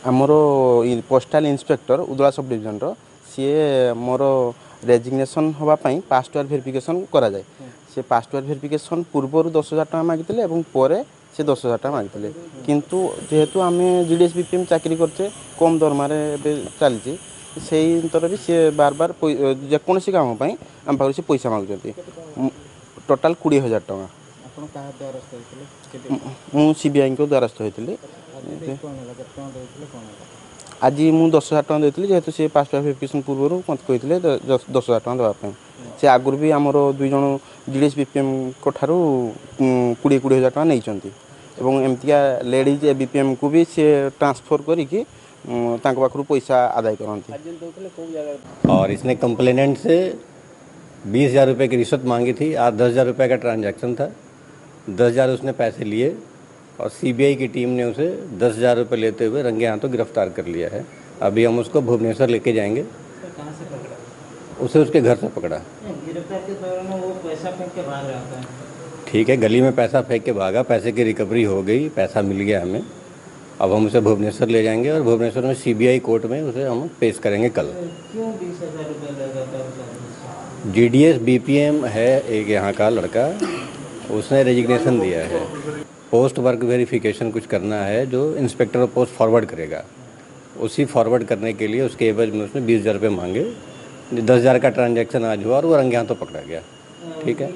आमर postal inspector उदला sub division सी मोर resignation होगापाई password verification करा जाए से पासवर्ड भेरिफिकेशन पूर्वर 10,000 टका मागिते और पर से 10,000 टका मागिते किंतु जेहेतु आम जीडीएस बीपीएम चाकरी करचे कम दरमार चलती से तर भी सी बार बार जेकोसी काम आम पाखे से पैसा मागुंट टोटाल 20,000 टका मु सीबीआई को द्वारस्थ होती आज मुझे 10,000 टका देती जेहेतु सी पासवर्ड भेरिफिकेशन पूर्व मत कहते 10,000 टका देवाई से आगुरी भी आमर दुई जन जीडीएस बीपीएम ठारू 20,000 टका नहीं एमतिया लेडीज बीपीएम को भी सी ट्रांसफर करके पाखु पैसा आदाय करती। और इसने कंप्लेनेंट से 20,000 रुपये की रिश्वत मांगी थी। आज 10,000 रुपये का ट्रांजैक्शन था। 10,000 उसने पैसे लिए और सीबीआई की टीम ने उसे 10,000 रुपये लेते हुए रंगे हाथों गिरफ्तार कर लिया है। अभी हम उसको भुवनेश्वर लेके जाएंगे। कहाँ से पकड़ा? उसे उसके घर से पकड़ा। गिरफ्तार के दौरान वो पैसा फेंक के भाग रहा था। ठीक है, गली में पैसा फेंक के भागा, पैसे की रिकवरी हो गई, पैसा मिल गया हमें। अब हम उसे भुवनेश्वर ले जाएंगे और भुवनेश्वर में सीबीआई कोर्ट में उसे हम पेश करेंगे कल। क्यों 20,000 रुपये लगा था? जीडीएस बीपीएम है एक यहाँ का लड़का, उसने रेजिग्नेशन दिया है। पोस्ट वर्क वेरिफिकेशन कुछ करना है जो इंस्पेक्टर ऑफ पोस्ट फॉरवर्ड करेगा। उसी फॉरवर्ड करने के लिए उसके एवज में उसने 20,000 रुपये मांगे। 10,000 का ट्रांजैक्शन आज हुआ और वो रंगे हाथों पकड़ा गया। ठीक है।